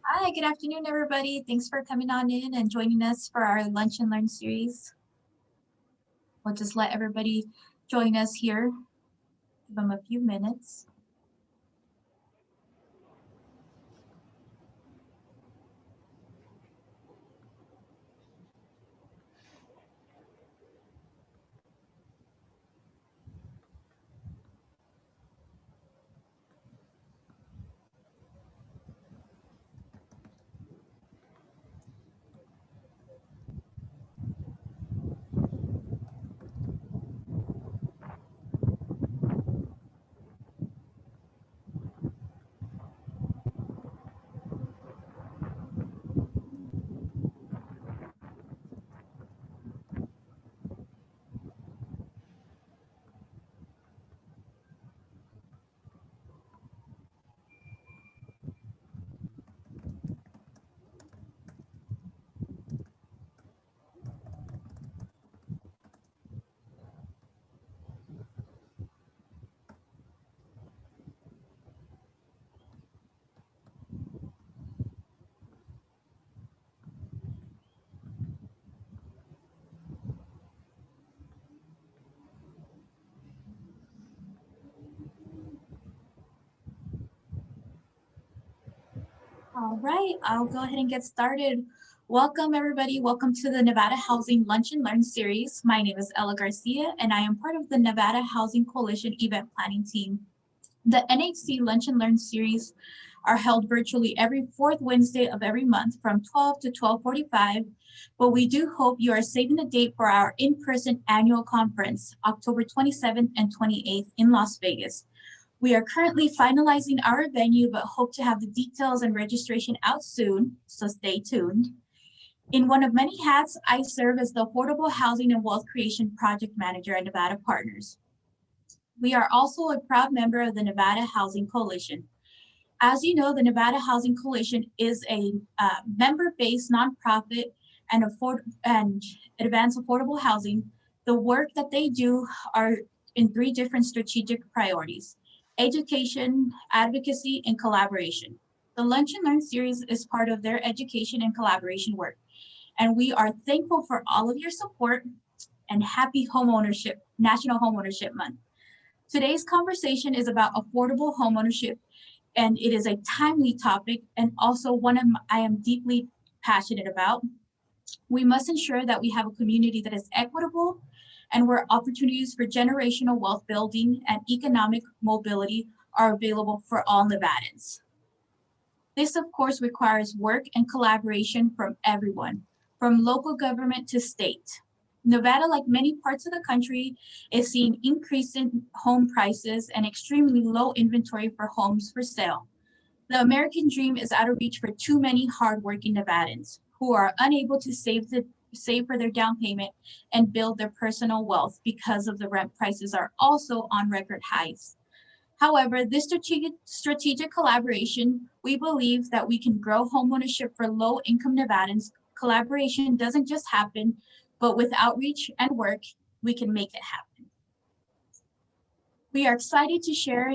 Hi, good afternoon, everybody. Thanks for coming on in and joining us for our Lunch and Learn series. We'll just let everybody join us here. Give them a few minutes. All right, I'll go ahead and get started. Welcome, everybody. Welcome to the Nevada Housing Lunch and Learn series. My name is Ella Garcia, and I am part of the Nevada Housing Coalition event planning team. The NHC Lunch and Learn series are held virtually every fourth Wednesday of every month from 12 to 12:45, but we do hope you are saving the date for our in-person annual conference, October 27th and 28th in Las Vegas. We are currently finalizing our venue, but hope to have the details and registration out soon, so stay tuned. In one of many hats, I serve as the Affordable Housing and Wealth Creation Project Manager at Nevada Partners. We are also a proud member of the Nevada Housing Coalition. As you know, the Nevada Housing Coalition is a member-based nonprofit and advance affordable housing. The work that they do are in three different strategic priorities: education, advocacy, and collaboration. The Lunch and Learn series is part of their education and collaboration work, and we are thankful for all of your support and happy homeownership, National Homeownership Month. Today's conversation is about affordable homeownership, and it is a timely topic and also one I am deeply passionate about. We must ensure that we have a community that is equitable and where opportunities for generational wealth building and economic mobility are available for all Nevadans. This, of course, requires work and collaboration from everyone, from local government to state. Nevada, like many parts of the country, is seeing increase in home prices and extremely low inventory for homes for sale. The American dream is out of reach for too many hardworking Nevadans who are unable to save for their down payment and build their personal wealth because of the rent prices are also on record highs. However, this strategic collaboration, we believe that we can grow homeownership for low-income Nevadans. Collaboration doesn't just happen, but with outreach and work, we can make it happen. We are excited to share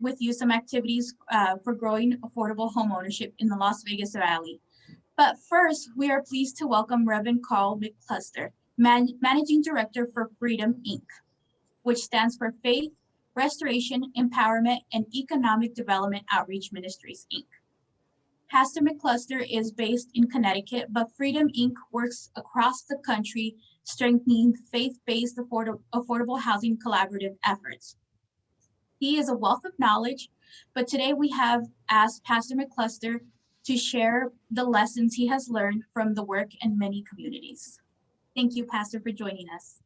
with you some activities for growing affordable homeownership in the Las Vegas Valley. But first, we are pleased to welcome Reverend Carl McCluster, Managing Director for Freedom, Inc., which stands for Faith, Restoration, Empowerment, and Economic Development Outreach Ministries, Inc. Pastor McCluster is based in Connecticut, but Freedom, Inc. works across the country, strengthening faith-based affordable housing collaborative efforts. He is a wealth of knowledge, but today we have asked Pastor McCluster to share the lessons he has learned from the work in many communities. Thank you, Pastor, for joining us.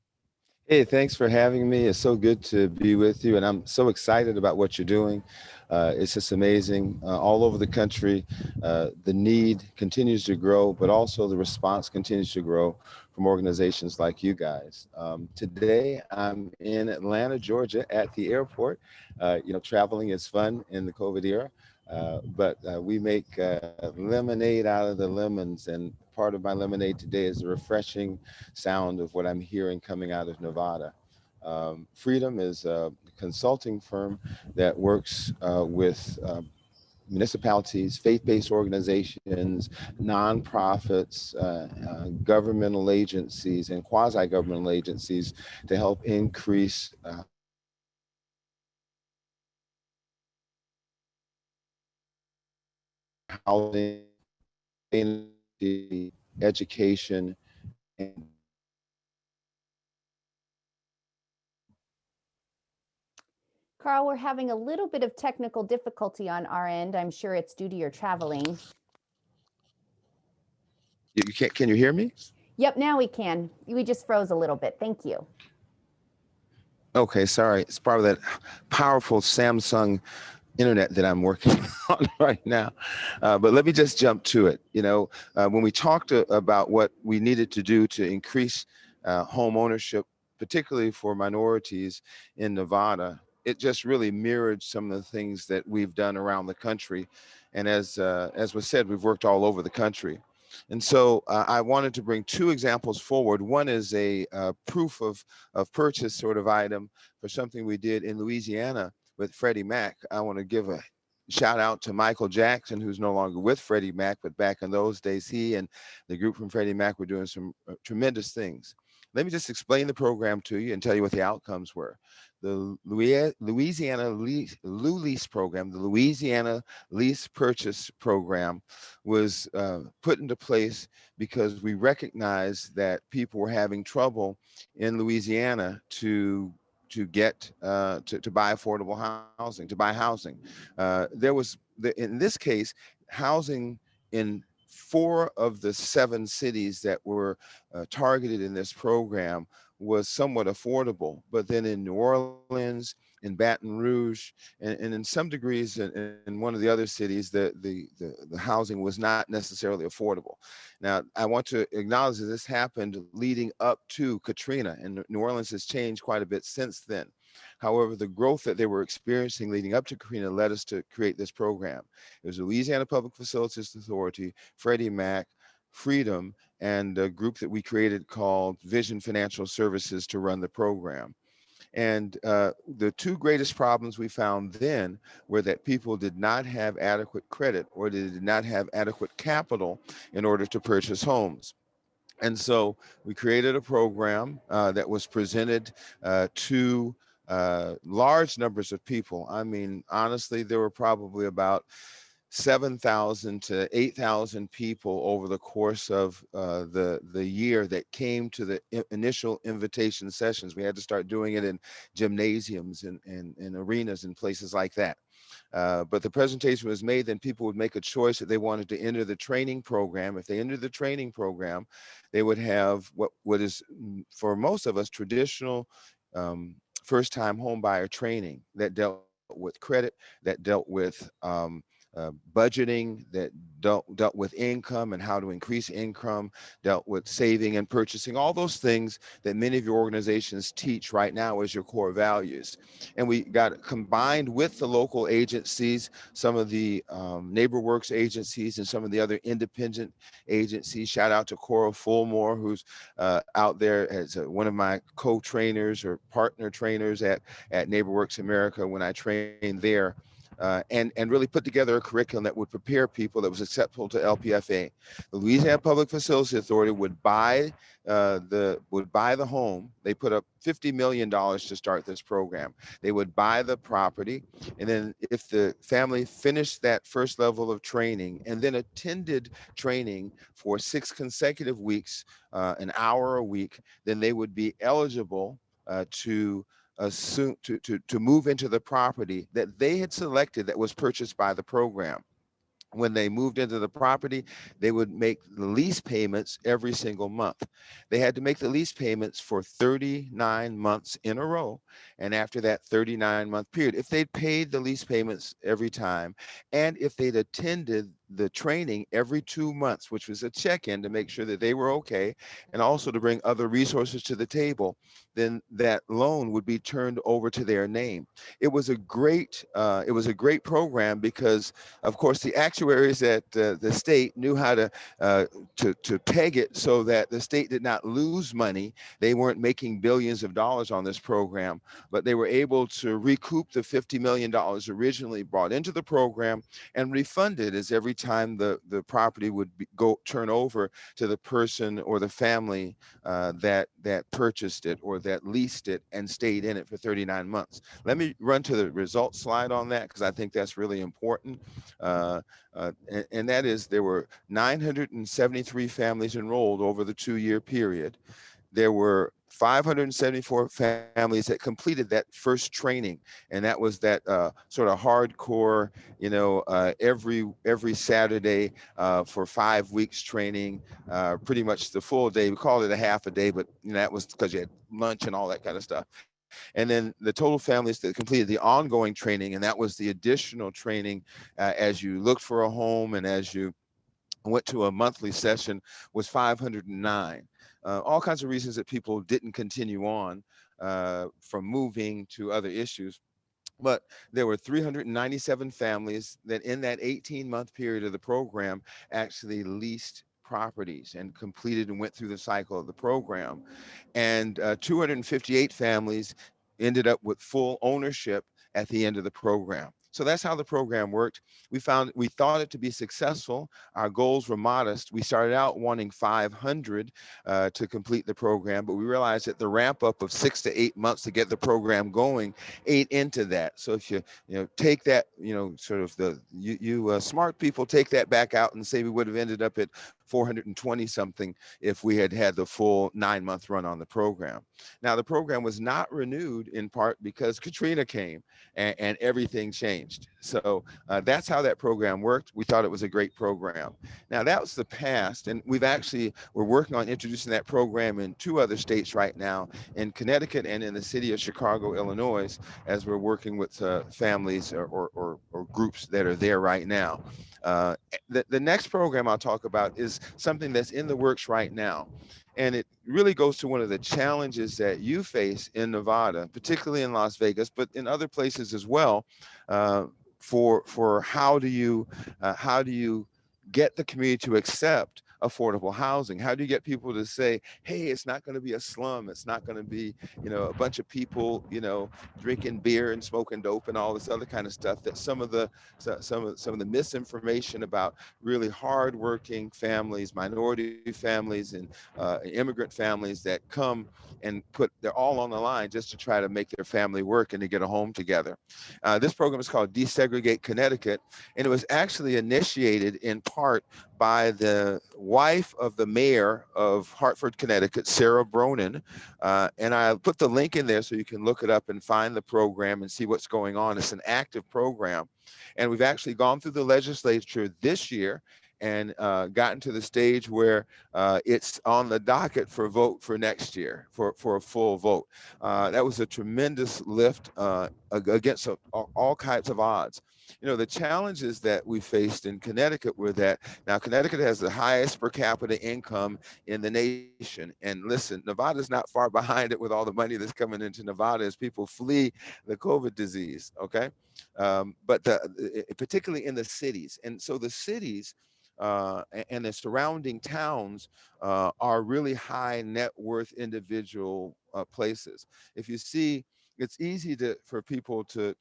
Hey, thanks for having me. It's so good to be with you, and I'm so excited about what you're doing. It's just amazing. All over the country, the need continues to grow, but also the response continues to grow from organizations like you guys. Today, I'm in Atlanta, Georgia, at the airport. Traveling is fun in the COVID era. But we make lemonade out of the lemons, and part of my lemonade today is the refreshing sound of what I'm hearing coming out of Nevada. Freedom is a consulting firm that works with municipalities, faith-based organizations, nonprofits, governmental agencies, and quasi-governmental agencies to help increase housing, education, and Carl, we're having a little bit of technical difficulty on our end. I'm sure it's due to your traveling. you can't, can you hear me? Yep, now we can. We just froze a little bit. Thank you. Okay, sorry. It's probably that powerful Samsung internet that I'm working on right now. But let me just jump to it. You know, when we talked about what we needed to do to increase home ownership, particularly for minorities in Nevada, it just really mirrored some of the things that we've done around the country. And as was said, we've worked all over the country. And so I wanted to bring two examples forward. One is a proof of purchase sort of item for something we did in Louisiana with Freddie Mac. I want to give a shout out to Michael Jackson, who's no longer with Freddie Mac, but back in those days, he and the group from Freddie Mac were doing some tremendous things. Let me just explain the program to you and tell you what the outcomes were. The Louisiana lease program, the Louisiana lease purchase program, was put into place because we recognized that people were having trouble in Louisiana to get to buy affordable housing, to buy housing. There was in this case housing in 4 of the 7 cities that were targeted in this program was somewhat affordable, but then in New Orleans, in Baton Rouge, and in some degrees in one of the other cities, the housing was not necessarily affordable. Now, I want to acknowledge that this happened leading up to Katrina, and New Orleans has changed quite a bit since then. However, the growth that they were experiencing leading up to Katrina led us to create this program. It was the Louisiana Public Facilities Authority, Freddie Mac, Freedom, and a group that we created called Vision Financial Services to run the program. And the 2 greatest problems we found then were that people did not have adequate credit, or they did not have adequate capital in order to purchase homes. And so we created a program that was presented to large numbers of people. I mean, honestly, there were probably about 7,000 to 8,000 people over the course of the year that came to the initial invitation sessions. We had to start doing it in gymnasiums and arenas and places like that. But the presentation was made, then people would make a choice that they wanted to enter the training program. If they entered the training program, they would have what is, for most of us, traditional first-time home buyer training that dealt with credit, that dealt with budgeting, that dealt with income and how to increase income, dealt with saving and purchasing, all those things that many of your organizations teach right now as your core values. And we got combined with the local agencies, some of the NeighborWorks agencies and some of the other independent agencies. Shout out to Cora Fulmore, who's out there as one of my co-trainers or partner trainers at NeighborWorks America when I trained there. And really put together a curriculum that would prepare people that was acceptable to LPFA. The Louisiana Public Facilities Authority would buy the home. They put up $50 million to start this program. They would buy the property, and then if the family finished that first level of training and then attended training for 6 consecutive weeks, an hour a week, then they would be eligible to move into the property that they had selected that was purchased by the program. When they moved into the property, they would make the lease payments every single month. They had to make the lease payments for 39 months in a row. And after that 39-month period, if they'd paid the lease payments every time, and if they'd attended the training every 2 months, which was a check-in to make sure that they were okay, and also to bring other resources to the table, then that loan would be turned over to their name. It was a great program because, of course, the actuaries at the state knew how to peg it so that the state did not lose money. They weren't making billions of dollars on this program, but they were able to recoup the $50 million originally brought into the program and refund it as every time the property would turn over to the person or the family that purchased it or that leased it and stayed in it for 39 months. Let me run to the results slide on that because I think that's really important. And that is there were 973 families enrolled over the 2-year period. There were 574 families that completed that first training, and that was that sort of hardcore, every Saturday for 5 weeks training, pretty much the full day. We called it a half a day, but that was because you had lunch and all that kind of stuff. And then the total families that completed the ongoing training, and that was the additional training as you looked for a home and as you went to a monthly session, was 509. All kinds of reasons that people didn't continue on from moving to other issues. But there were 397 families that in that 18-month period of the program actually leased properties and completed and went through the cycle of the program. And 258 families ended up with full ownership at the end of the program. So that's how the program worked. We thought it to be successful. Our goals were modest. We started out wanting 500 to complete the program, but we realized that the ramp up of 6 to 8 months to get the program going ate into that. So if you take that, sort of you smart people take that back out and say we would have ended up at 420 something if we had had the full 9-month run on the program. Now the program was not renewed in part because Katrina came and everything changed. So that's how that program worked. We thought it was a great program. Now that was the past, and we're working on introducing that program in 2 other states right now, in Connecticut and in the city of Chicago, Illinois, as we're working with families or groups that are there right now. The next program I'll talk about is something that's in the works right now. And it really goes to one of the challenges that you face in Nevada, particularly in Las Vegas, but in other places as well, for how do you get the community to accept affordable housing? How do you get people to say, hey, it's not going to be a slum, it's not going to be a bunch of people drinking beer and smoking dope and all this other kind of stuff, that some of the misinformation about really hardworking families, minority families, and immigrant families that come and they're all on the line just to try to make their family work and to get a home together. This program is called Desegregate Connecticut, and it was actually initiated in part by the wife of the mayor of Hartford, Connecticut, Sarah Bronin. And I put the link in there so you can look it up and find the program and see what's going on. It's an active program. And we've actually gone through the legislature this year and gotten to the stage where it's on the docket for vote for next year for a full vote. That was a tremendous lift against all kinds of odds. The challenges that we faced in Connecticut were that now Connecticut has the highest per capita income in the nation. And listen, Nevada's not far behind it with all the money that's coming into Nevada as people flee the COVID disease, okay? But particularly in the cities. And so the cities and the surrounding towns are really high net worth individual places. If you see, it's easy for people to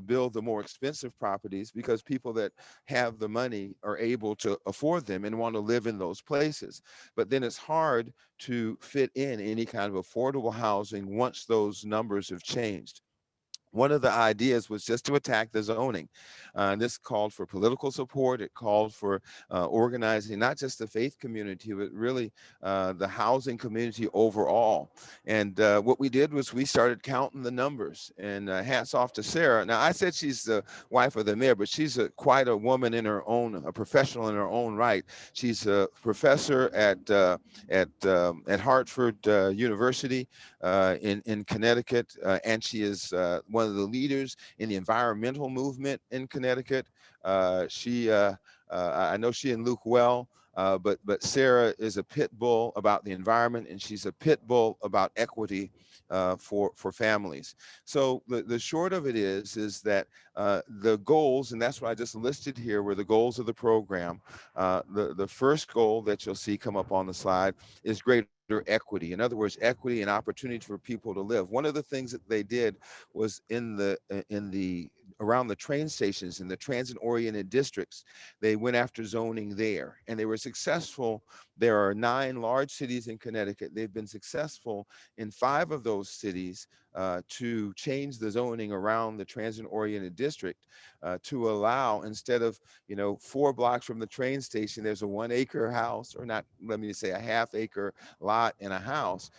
build the more expensive properties because people that have the money are able to afford them and want to live in those places. But then it's hard to fit in any kind of affordable housing once those numbers have changed. One of the ideas was just to attack the zoning. This called for political support. It called for organizing not just the faith community, but really the housing community overall. And what we did was we started counting the numbers, and hats off to Sarah. Now, I said she's the wife of the mayor, but she's quite a woman in her own, a professional in her own right. She's a professor at Hartford University in Connecticut, and she is one of the leaders in the environmental movement in Connecticut. She I know she and Luke well, but Sarah is a pit bull about the environment, and she's a pit bull about equity for families. So the short of it is that the goals, and that's what I just listed here, were the goals of the program. The first goal that you'll see come up on the slide is greater equity. In other words, equity and opportunity for people to live. One of the things that they did was in the around the train stations in the transit-oriented districts, they went after zoning there, and they were successful. There are 9 large cities in Connecticut. They've been successful in 5 of those cities to change the zoning around the transit-oriented district to allow, instead of 4 blocks from the train station, there's a 1-acre house, or not, let me say a half-acre lot and a house.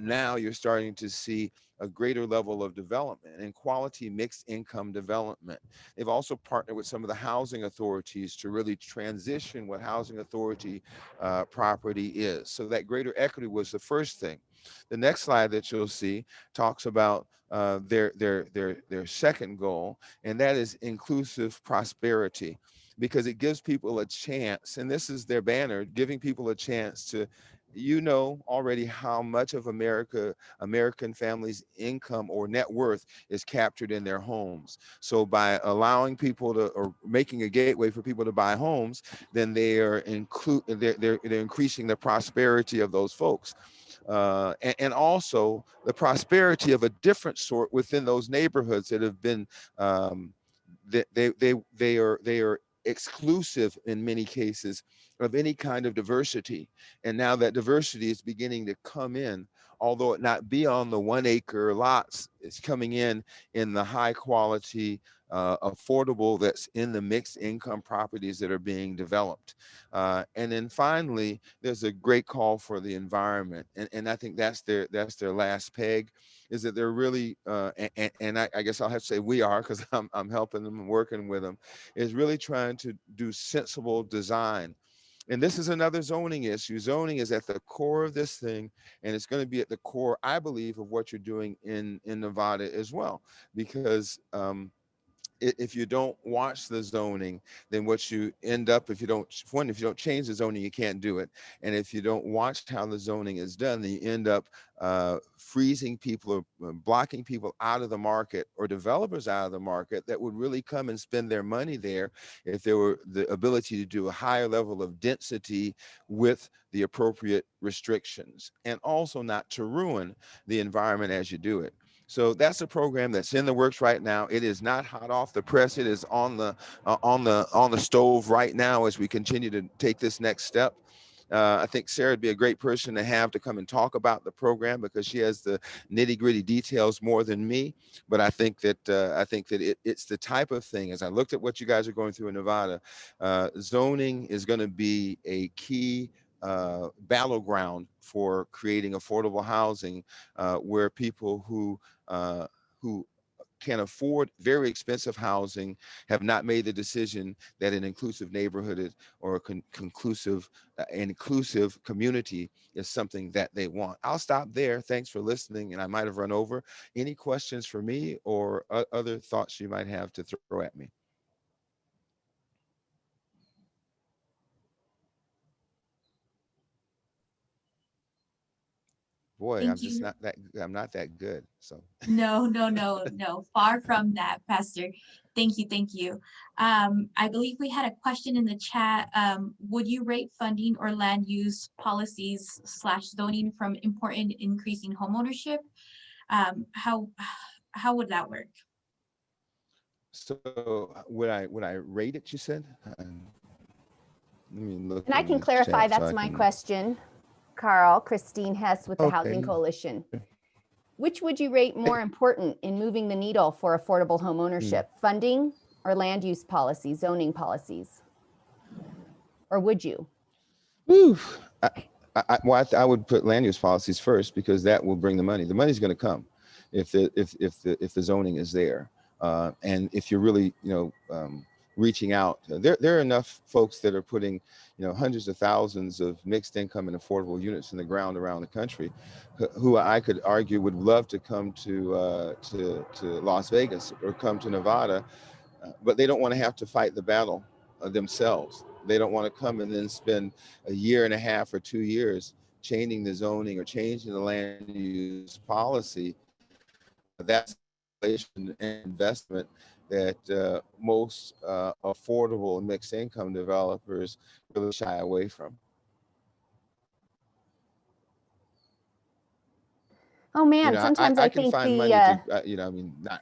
Now you're starting to see a greater level of development and quality mixed income development. They've also partnered with some of the housing authorities to really transition what housing authority property is. So that greater equity was the first thing. The next slide that you'll see talks about their second goal, and that is inclusive prosperity, because it gives people a chance, and this is their banner, giving people a chance to, already how much of American families' income or net worth is captured in their homes. So by allowing people to, or making a gateway for people to buy homes, then they're increasing the prosperity of those folks. And also the prosperity of a different sort within those neighborhoods that have been, they are exclusive in many cases of any kind of diversity. And now that diversity is beginning to come in, although it not be on the 1-acre lots, it's coming in the high quality, affordable, that's in the mixed income properties that are being developed. And then finally, there's a great call for the environment. And I think that's their last peg, is that they're really, and I guess I'll have to say we are, because I'm helping them and working with them, is really trying to do sensible design. And this is another zoning issue. Zoning is at the core of this thing, and it's going to be at the core, I believe, of what you're doing in Nevada as well, because if you don't watch the zoning, then what you end up, if you don't change the zoning, you can't do it. And if you don't watch how the zoning is done, then you end up freezing people or blocking people out of the market, or developers out of the market that would really come and spend their money there if there were the ability to do a higher level of density with the appropriate restrictions, and also not to ruin the environment as you do it. So that's a program that's in the works right now. It is not hot off the press. It is on the stove right now as we continue to take this next step. I think Sarah would be a great person to have to come and talk about the program, because she has the nitty-gritty details more than me. But I think that it's the type of thing, as I looked at what you guys are going through in Nevada, zoning is going to be a key battleground for creating affordable housing, where people who can afford very expensive housing have not made the decision that an inclusive neighborhood is, or inclusive community is something that they want. I'll stop there. Thanks for listening, and I might have run over. Any questions for me, or other thoughts you might have to throw at me? Boy, Thank you. I'm not that good. So No. Far from that, Pastor. Thank you. I believe we had a question in the chat. Would you rate funding or land use policies / zoning from important in increasing homeownership? How would that work? So would I rate it, you said? Let me look. And I can clarify, that's my question. Carl, Christine Hess with the Housing Coalition. Which would you rate more important in moving the needle for affordable homeownership, funding or land use policies, zoning policies? Or would you? I would put land use policies first, because that will bring the money. The money's going to come if the zoning is there, and if you're really reaching out. There are enough folks that are putting hundreds of thousands of mixed income and affordable units in the ground around the country, who I could argue would love to come to Las Vegas or come to Nevada, but they don't want to have to fight the battle themselves. They don't want to come and then spend a year and a half or 2 years changing the zoning or changing the land use policy. That's an investment that most affordable mixed income developers really shy away from. Oh man, sometimes I can think find money to, I mean, not.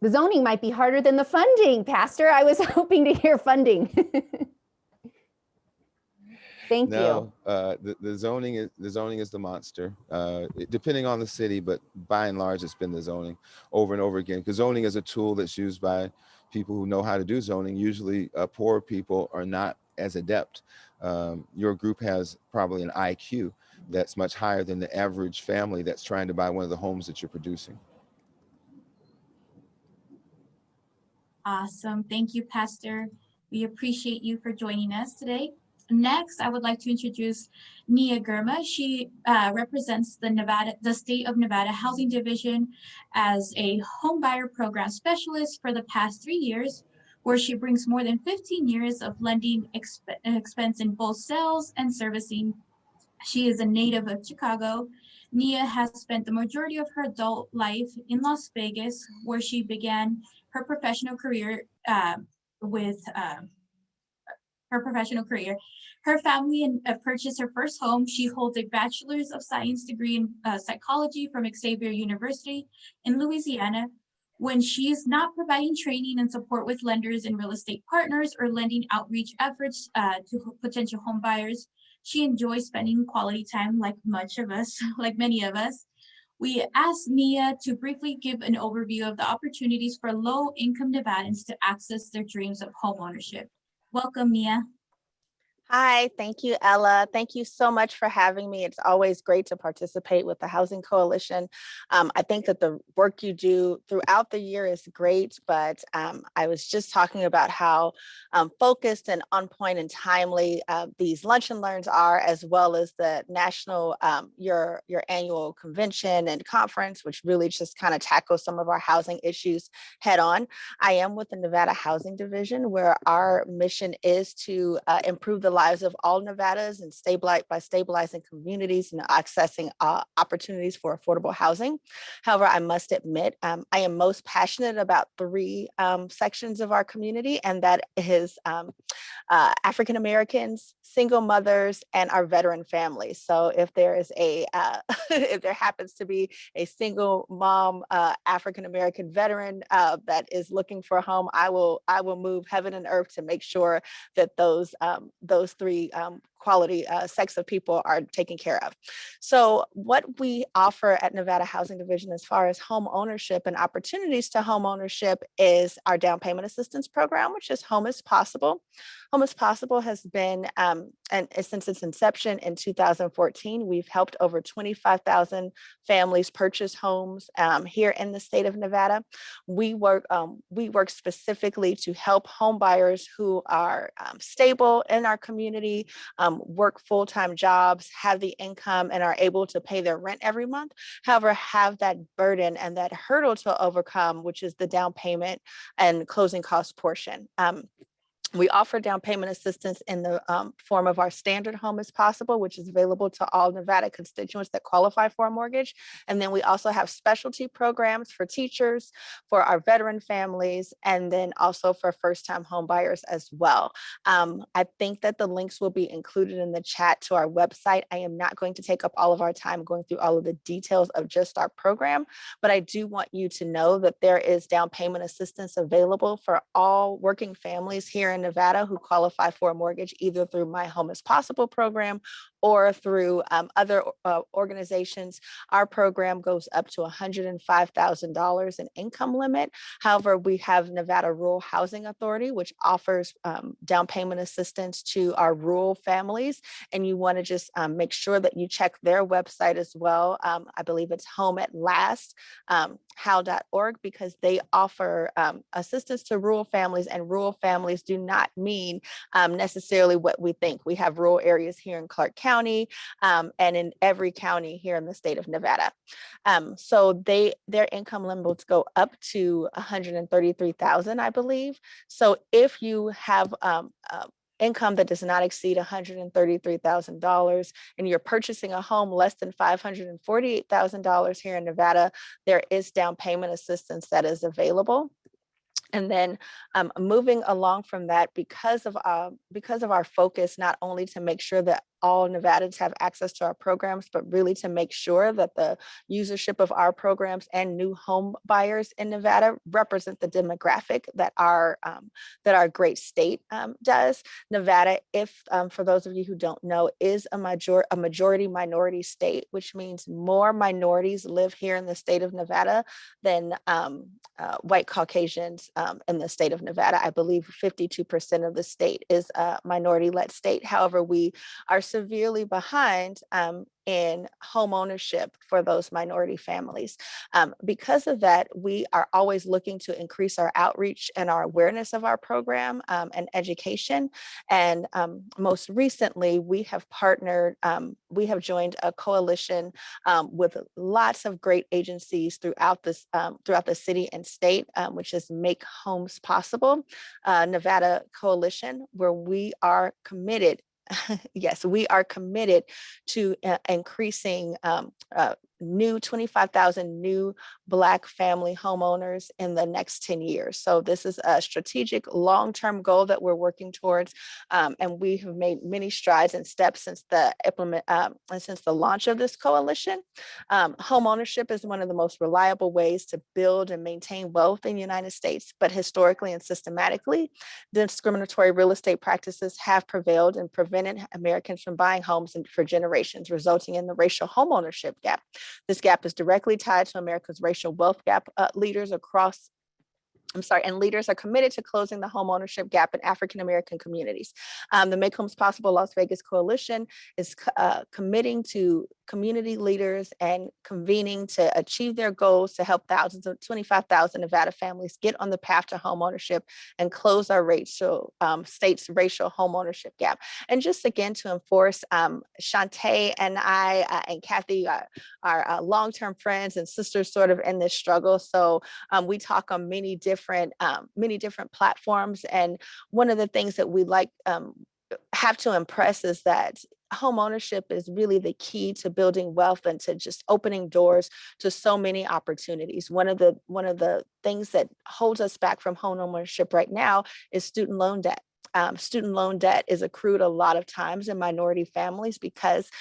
The zoning might be harder than the funding, Pastor. I was hoping to hear funding. Thank you. The zoning is the monster, depending on the city, but by and large, it's been the zoning over and over again. Because zoning is a tool that's used by people who know how to do zoning. Usually, poor people are not as adept. Your group has probably an IQ that's much higher than the average family that's trying to buy one of the homes that you're producing. Awesome. Thank you, Pastor. We appreciate you for joining us today. Next, I would like to introduce Jeneeah Girma. She represents the state of Nevada Housing Division as a home buyer program specialist for the past 3 years, where she brings more than 15 years of lending expense in both sales and servicing. She is a native of Chicago. Jeneeah has spent the majority of her adult life in Las Vegas, where she began her professional career Her family purchased her first home. She holds a Bachelor's of Science degree in psychology from Xavier University in Louisiana. When she is not providing training and support with lenders and real estate partners or lending outreach efforts to potential home buyers, she enjoys spending quality time like many of us. We asked Jeneeah to briefly give an overview of the opportunities for low-income Nevadans to access their dreams of homeownership. Welcome, Jeneeah. Hi, thank you, Ella. Thank you so much for having me. It's always great to participate with the Housing Coalition. I think that the work you do throughout the year is great, but I was just talking about how focused and on point and timely these lunch and learns are, as well as the national, your annual convention and conference, which really just kind of tackles some of our housing issues head on. I am with the Nevada Housing Division, where our mission is to improve the lives of all Nevadas and by stabilizing communities and accessing opportunities for affordable housing. However, I must admit, I am most passionate about 3 sections of our community, and that is African Americans, single mothers, and our veteran families. So if there is if there happens to be a single mom African American veteran that is looking for a home, I will move heaven and earth to make sure that those 3 quality sects of people are taken care of. So what we offer at Nevada Housing Division as far as home ownership and opportunities to home ownership is our down payment assistance program, which is Home is Possible. Home is Possible has been, and since its inception in 2014, we've helped over 25,000 families purchase homes here in the state of Nevada. We work specifically to help home buyers who are stable in our community, work full-time jobs, have the income, and are able to pay their rent every month. However, have that burden and that hurdle to overcome, which is the down payment and closing cost portion. We offer down payment assistance in the form of our standard Home is Possible, which is available to all Nevada constituents that qualify for a mortgage. And then we also have specialty programs for teachers, for our veteran families, and then also for first-time home buyers as well. I think that the links will be included in the chat to our website. I am not going to take up all of our time going through all of the details of just our program, but I do want you to know that there is down payment assistance available for all working families here in Nevada who qualify for a mortgage, either through my Home is Possible program or through other organizations. Our program goes up to $105,000 in income limit. However, we have Nevada Rural Housing Authority, which offers down payment assistance to our rural families. And you want to just make sure that you check their website as well. I believe it's Home at Last, how.org, because they offer assistance to rural families, and rural families do not mean necessarily what we think. We have rural areas here in Clark County and in every county here in the state of Nevada. So their income limits go up to $133,000, I believe. So if you have income that does not exceed $133,000, and you're purchasing a home less than $548,000 here in Nevada, there is down payment assistance that is available. And then moving along from that, because of our focus, not only to make sure that all Nevadans have access to our programs, but really to make sure that the usership of our programs and new home buyers in Nevada represent the demographic that our great state does. Nevada, if for those of you who don't know, is a majority minority state, which means more minorities live here in the state of Nevada than white Caucasians in the state of Nevada. I believe 52% of the state is a minority-led state. However, we are severely behind in home ownership for those minority families. Because of that, we are always looking to increase our outreach and our awareness of our program and education. And most recently, we have joined a coalition with lots of great agencies throughout the city and state, which is Make Homes Possible, Nevada Coalition, where we are committed. Yes, we are committed to increasing 25,000 new Black family homeowners in the next 10 years. So this is a strategic long-term goal that we're working towards. And we have made many strides and steps since the launch of this coalition. Homeownership is one of the most reliable ways to build and maintain wealth in the United States, but historically and systematically, discriminatory real estate practices have prevailed and prevented Americans from buying homes for generations, resulting in the racial homeownership gap. This gap is directly tied to America's racial wealth gap. Leaders are committed to closing the home ownership gap in African-American communities. The Make Homes Possible Las Vegas Coalition is committing to community leaders and convening to achieve their goals to help 25,000 Nevada families get on the path to home ownership and close our state's racial home ownership gap. And just again to enforce, Shanta and I and Kathy are long-term friends and sisters sort of in this struggle. So we talk on many different platforms. And one of the things that we have to impress is that home ownership is really the key to building wealth and to just opening doors to so many opportunities. One of the things that holds us back from home ownership right now is student loan debt. Student loan debt is accrued a lot of times in minority families because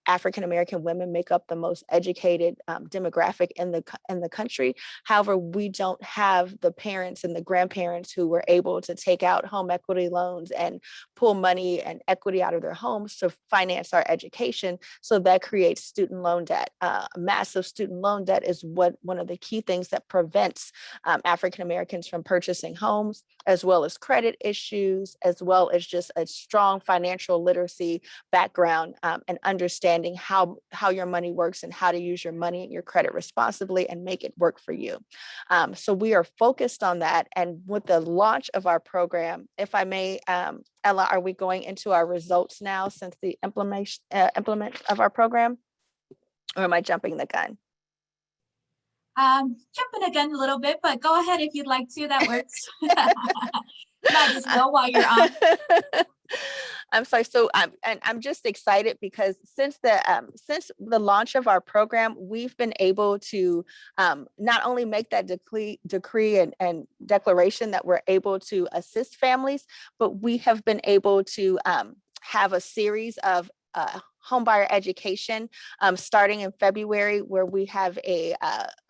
African-American women make up the most educated demographic in the country. However, we don't have the parents and the grandparents who were able to take out home equity loans and pull money and equity out of their homes to finance our education. So that creates student loan debt. Massive student loan debt is one of the key things that prevents African-Americans from purchasing homes, as well as credit issues, as well as just a strong financial literacy background and understanding how your money works and how to use your money and your credit responsibly and make it work for you. So we are focused on that. And with the launch of our program, if I may, Ella, are we going into our results now since the implement of our program? Or am I jumping the gun? Jumping again a little bit, but go ahead if you'd like to. That works. Might as well while you're on. I'm sorry. So I'm just excited because since the launch of our program, we've been able to not only make that decree and declaration that we're able to assist families, but we have been able to have a series of homebuyer education starting in February, where we have a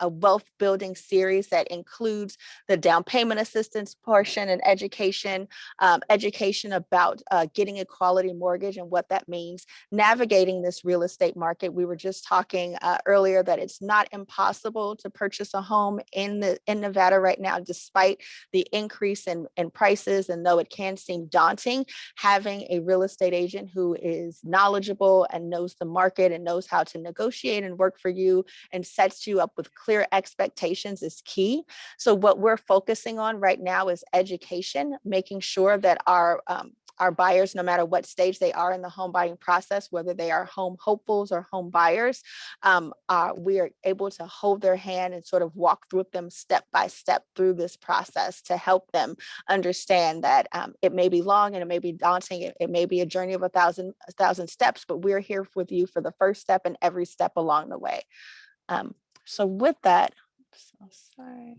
wealth building series that includes the down payment assistance portion and education about getting a quality mortgage and what that means, navigating this real estate market. We were just talking earlier that it's not impossible to purchase a home in Nevada right now, despite the increase in prices. And though it can seem daunting, having a real estate agent who is knowledgeable and knows the market and knows how to negotiate and work for you and sets you up with clear expectations is key. So what we're focusing on right now is education, making sure that our our buyers, no matter what stage they are in the home buying process, whether they are home hopefuls or home buyers, we are able to hold their hand and sort of walk through them step by step through this process to help them understand that it may be long and it may be daunting. It may be a journey of a thousand steps, but we're here with you for the first step and every step along the way. So with that, so sorry.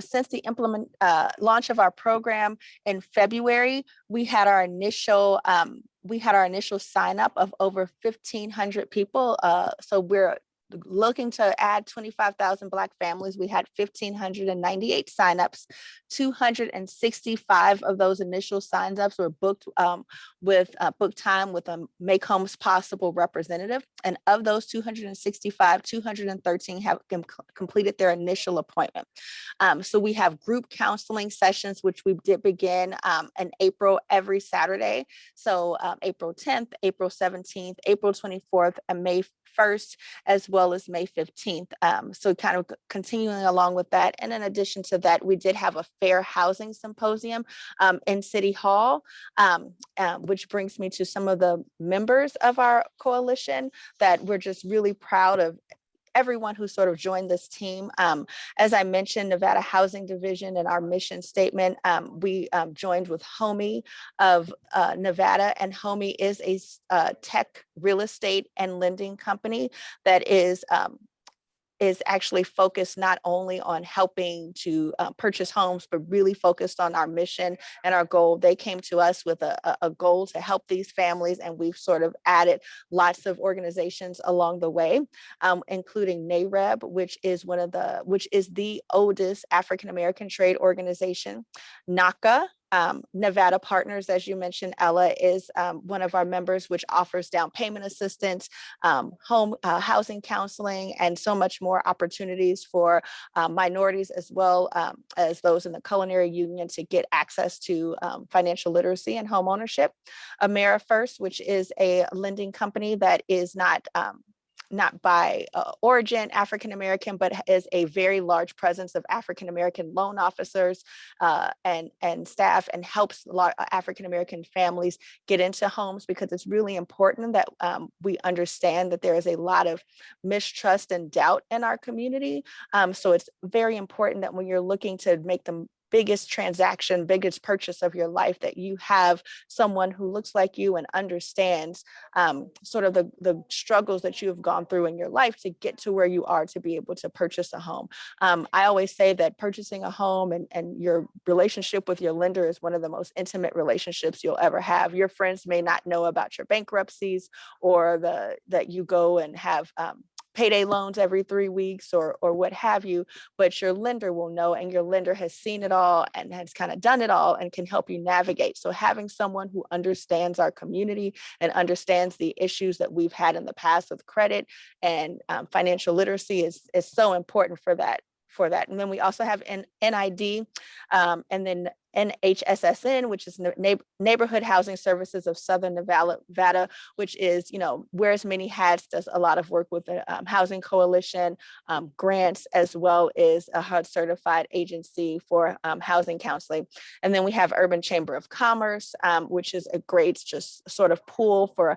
Since the launch of our program in February, we had our initial sign up of over 1,500 people. So we're looking to add 25,000 Black families. We had 1,598 signups. 265 of those initial signups were booked with book time with a Make Homes Possible representative. And of those 265, 213 have completed their initial appointment. So we have group counseling sessions, which we did begin in April every Saturday. So April 10th, April 17th, April 24th, and May 1st, as well as May 15th. So kind of continuing along with that. And in addition to that, we did have a fair housing symposium in City Hall, which brings me to some of the members of our coalition that we're just really proud of. Everyone who sort of joined this team. As I mentioned, Nevada Housing Division and our mission statement, we joined with Homey of Nevada, and Homey is a tech real estate and lending company that is actually focused not only on helping to purchase homes, but really focused on our mission and our goal. They came to us with a goal to help these families, and we've sort of added lots of organizations along the way, including NAREB, which is the oldest African-American trade organization. NACA, Nevada Partners, as you mentioned, Ella, is one of our members, which offers down payment assistance, home housing counseling, and so much more opportunities for minorities as well as those in the culinary union to get access to financial literacy and home ownership. AmeriFirst, which is a lending company that is not by origin African-American, but is a very large presence of African-American loan officers and staff, and helps African-American families get into homes, because it's really important that we understand that there is a lot of mistrust and doubt in our community. So it's very important that when you're looking to make the biggest transaction, biggest purchase of your life, that you have someone who looks like you and understands sort of the struggles that you have gone through in your life to get to where you are to be able to purchase a home. I always say that purchasing a home and your relationship with your lender is one of the most intimate relationships you'll ever have. Your friends may not know about your bankruptcies, or that you go and have payday loans every 3 weeks or what have you, but your lender will know, and your lender has seen it all and has kind of done it all and can help you navigate. So having someone who understands our community and understands the issues that we've had in the past with credit and financial literacy is so important for that. And then we also have NID, and then NHSSN, which is Neighborhood Housing Services of Southern Nevada, which is, wears many hats, does a lot of work with the Housing Coalition, grants, as well as a HUD certified agency for housing counseling. And then we have Urban Chamber of Commerce, which is a great just sort of pool for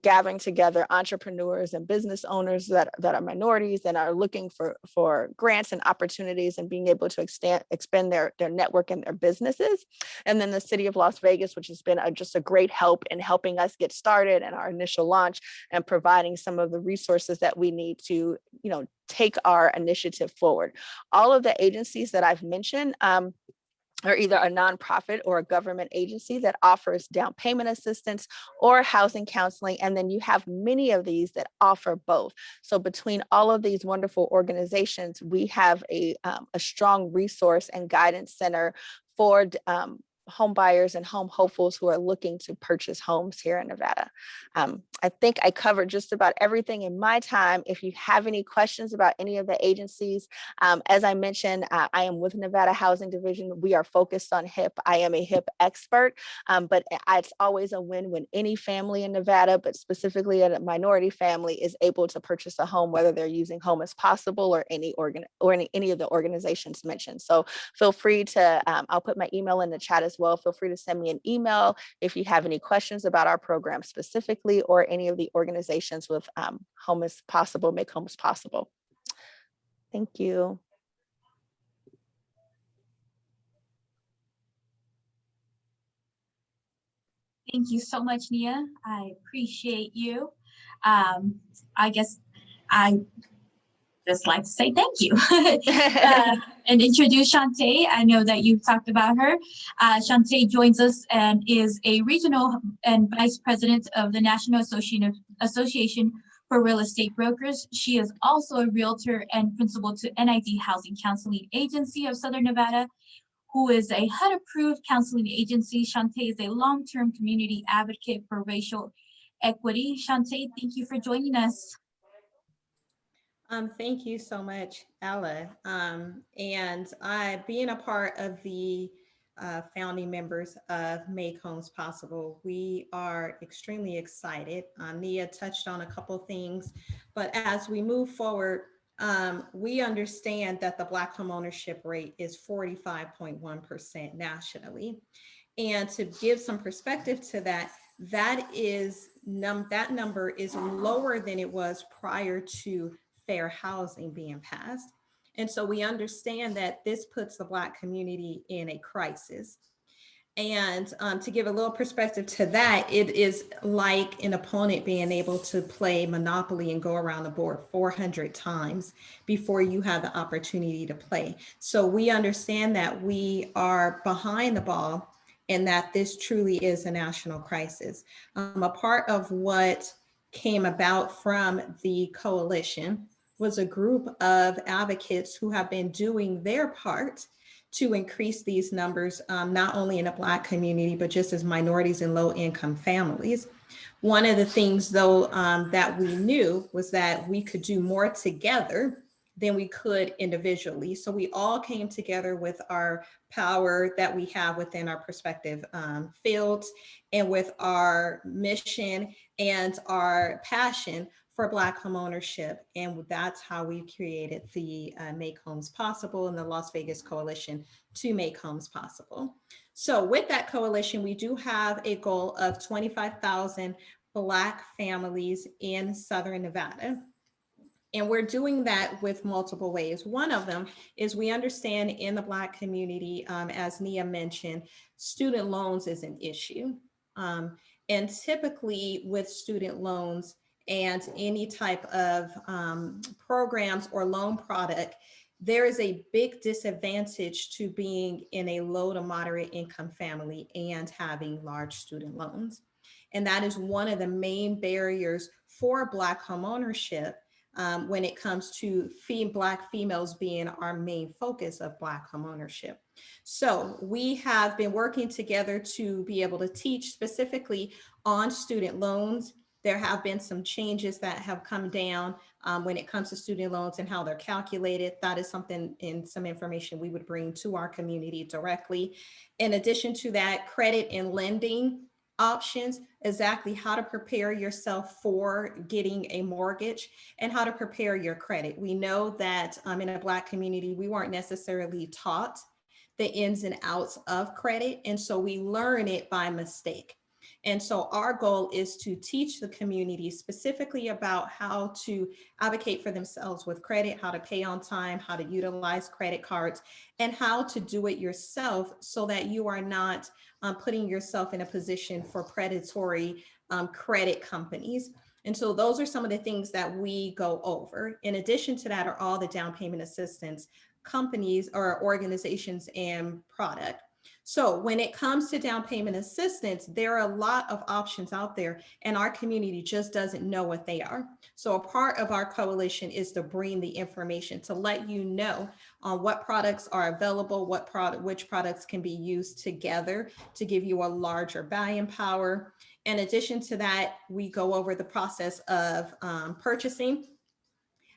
gathering together entrepreneurs and business owners that are minorities and are looking for grants and opportunities and being able to expand their network and their businesses. And then the City of Las Vegas, which has been just a great help in helping us get started and our initial launch, and providing some of the resources that we need to, take our initiative forward. All of the agencies that I've mentioned are either a nonprofit or a government agency that offers down payment assistance or housing counseling. And then you have many of these that offer both. So between all of these wonderful organizations, we have a strong resource and guidance center for home buyers and home hopefuls who are looking to purchase homes here in Nevada. I think I covered just about everything in my time. If you have any questions about any of the agencies, as I mentioned, I am with Nevada Housing Division. We are focused on HIP. I am a HIP expert, but it's always a win when any family in Nevada, but specifically a minority family, is able to purchase a home, whether they're using Home as Possible or any of the organizations mentioned. So feel free to, I'll put my email in the chat as well. Feel free to send me an email if you have any questions about our program specifically, or any of the organizations with Home as Possible, Make Homes Possible. Thank you. Thank you so much, Nia. I appreciate you. I guess I just like to say thank you and introduce Shanta. I know that you've talked about her. Shanta joins us and is a regional and vice president of the National Association for Real Estate Brokers. She is also a realtor and principal to NID Housing Counseling Agency of Southern Nevada, who is a HUD-approved counseling agency. Shanta is a long-term community advocate for racial equity. Shanta, thank you for joining us. Thank you so much, Ella. And being a part of the founding members of Make Homes Possible, we are extremely excited. Nia touched on a couple things, but as we move forward, we understand that the Black homeownership rate is 45.1% nationally. And to give some perspective to that, that number is lower than it was prior to fair housing being passed. And so we understand that this puts the Black community in a crisis. And to give a little perspective to that, it is like an opponent being able to play Monopoly and go around the board 400 times before you have the opportunity to play. So we understand that we are behind the ball and that this truly is a national crisis. A part of what came about from the coalition was a group of advocates who have been doing their part to increase these numbers, not only in the Black community, but just as minorities and low-income families. One of the things, though, that we knew was that we could do more together than we could individually. So we all came together with our power that we have within our respective fields, and with our mission and our passion for Black homeownership. And that's how we created the Make Homes Possible and the Las Vegas Coalition to Make Homes Possible. So with that coalition, we do have a goal of 25,000 Black families in Southern Nevada. And we're doing that with multiple ways. One of them is we understand in the Black community, as Nia mentioned, student loans is an issue. And typically with student loans and any type of programs or loan product, there is a big disadvantage to being in a low to moderate income family and having large student loans. And that is one of the main barriers for Black homeownership when it comes to Black females being our main focus of Black homeownership. So we have been working together to be able to teach specifically on student loans. There have been some changes that have come down when it comes to student loans and how they're calculated. That is something and some information we would bring to our community directly. In addition to that, credit and lending options, exactly how to prepare yourself for getting a mortgage and how to prepare your credit. We know that in a Black community, we weren't necessarily taught the ins and outs of credit. And so we learn it by mistake. And so our goal is to teach the community specifically about how to advocate for themselves with credit, how to pay on time, how to utilize credit cards, and how to do it yourself so that you are not putting yourself in a position for predatory credit companies. And so those are some of the things that we go over. In addition to that are all the down payment assistance companies or organizations and product. So when it comes to down payment assistance, there are a lot of options out there, and our community just doesn't know what they are. So a part of our coalition is to bring the information to let you know on what products are available, which products can be used together to give you a larger buying power. In addition to that, we go over the process of purchasing,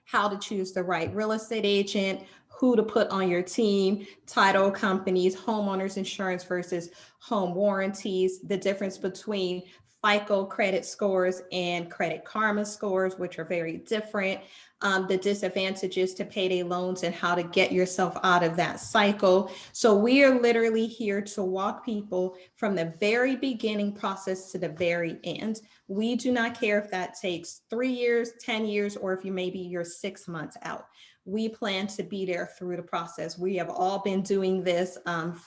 how to choose the right real estate agent, who to put on your team, title companies, homeowners insurance versus home warranties, the difference between FICO credit scores and Credit Karma scores, which are very different, the disadvantages to payday loans and how to get yourself out of that cycle. So we are literally here to walk people from the very beginning process to the very end. We do not care if that takes 3 years, 10 years, or if you're 6 months out. We plan to be there through the process. We have all been doing this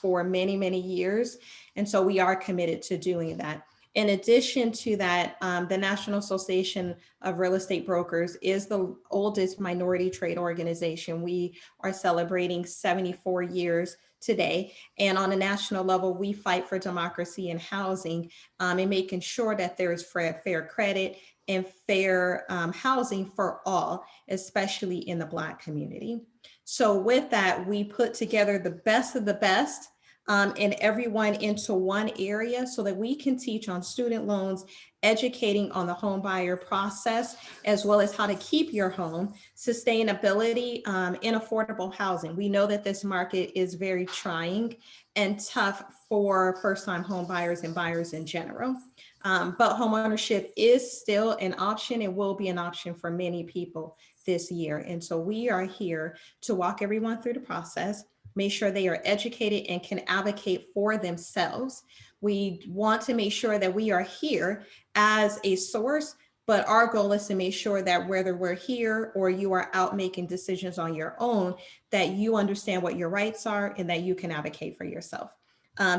for many, many years. And so we are committed to doing that. In addition to that, the National Association of Real Estate Brokers is the oldest minority trade organization. We are celebrating 74 years today. And on a national level, we fight for democracy in housing and making sure that there is fair credit and fair housing for all, especially in the Black community. So with that, we put together the best of the best and everyone into one area so that we can teach on student loans, educating on the home buyer process, as well as how to keep your home, sustainability, in affordable housing. We know that this market is very trying and tough for first-time home buyers and buyers in general. But homeownership is still an option and will be an option for many people this year. And so we are here to walk everyone through the process, make sure they are educated and can advocate for themselves. We want to make sure that we are here as a source, but our goal is to make sure that whether we're here or you are out making decisions on your own, that you understand what your rights are and that you can advocate for yourself.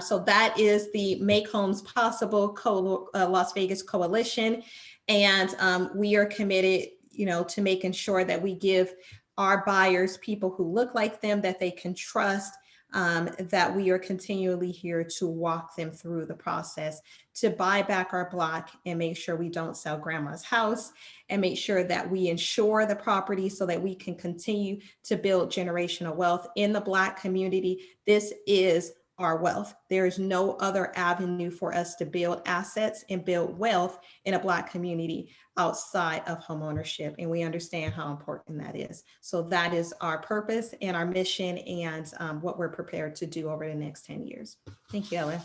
So that is the Make Homes Possible Las Vegas Coalition. And we are committed, to making sure that we give our buyers people who look like them, that they can trust, that we are continually here to walk them through the process, to buy back our block and make sure we don't sell grandma's house, and make sure that we insure the property so that we can continue to build generational wealth in the Black community. This is our wealth. There is no other avenue for us to build assets and build wealth in a Black community outside of homeownership. And we understand how important that is. So that is our purpose and our mission and what we're prepared to do over the next 10 years. Thank you, Ella.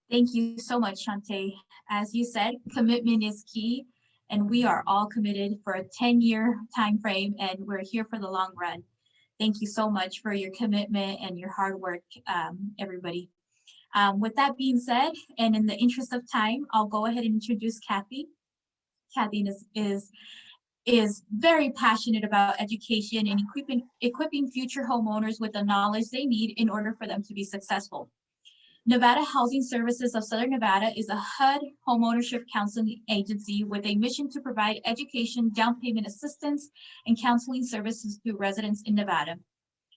Thank you so much, Shanta. As you said, commitment is key, and we are all committed for a 10-year time frame, and we're here for the long run. Thank you so much for your commitment and your hard work, everybody. With that being said, and in the interest of time, I'll go ahead and introduce Kathy. Kathy is very passionate about education and equipping future homeowners with the knowledge they need in order for them to be successful. Nevada Housing Services of Southern Nevada is a HUD homeownership counseling agency with a mission to provide education, down payment assistance, and counseling services to residents in Nevada,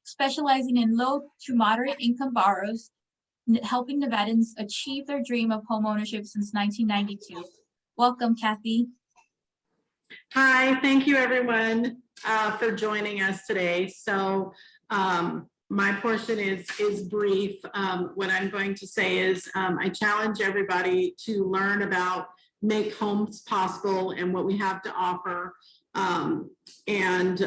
specializing in low to moderate income borrowers, helping Nevadans achieve their dream of homeownership since 1992. Welcome, Kathy. Hi, thank you everyone for joining us today. So my portion is brief. What I'm going to say is I challenge everybody to learn about Make Homes Possible and what we have to offer, and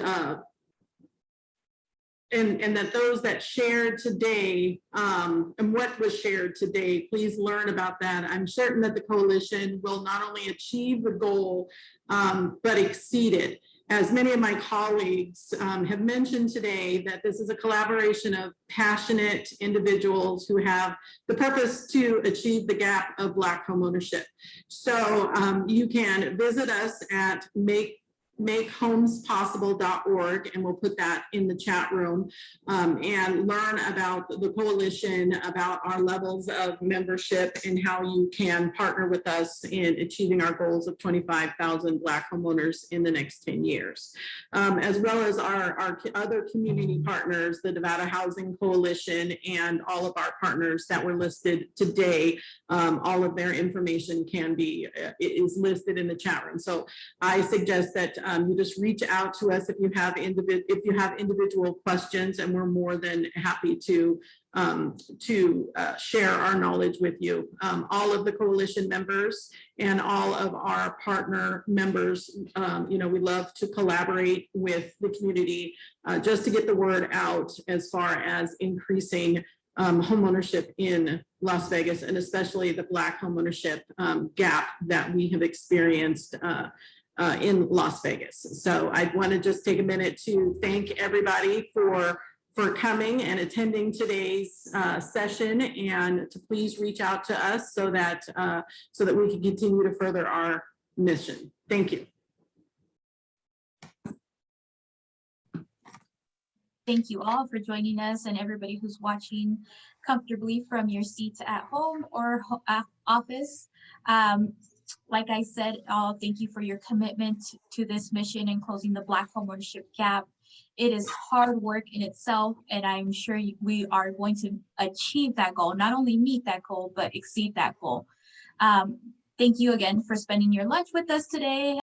that those that shared today and what was shared today, please learn about that. I'm certain that the coalition will not only achieve the goal, but exceed it. As many of my colleagues have mentioned today, that this is a collaboration of passionate individuals who have the purpose to achieve the gap of Black homeownership. So you can visit us at makehomespossible.org, and we'll put that in the chat room, and learn about the coalition, about our levels of membership, and how you can partner with us in achieving our goals of 25,000 Black homeowners in the next 10 years. As well as our other community partners, the Nevada Housing Coalition, and all of our partners that were listed today. All of their information is listed in the chat room. So I suggest that you just reach out to us if you have individual questions, and we're more than happy to share our knowledge with you. All of the coalition members and all of our partner members, we love to collaborate with the community just to get the word out as far as increasing homeownership in Las Vegas, and especially the Black homeownership gap that we have experienced in Las Vegas. So I want to just take a minute to thank everybody for coming and attending today's session, and to please reach out to us so that we can continue to further our mission. Thank you. Thank you all for joining us, and everybody who's watching comfortably from your seats at home or office. Like I said, thank you for your commitment to this mission and closing the Black homeownership gap. It is hard work in itself, and I'm sure we are going to achieve that goal, not only meet that goal, but exceed that goal. Thank you again for spending your lunch with us today.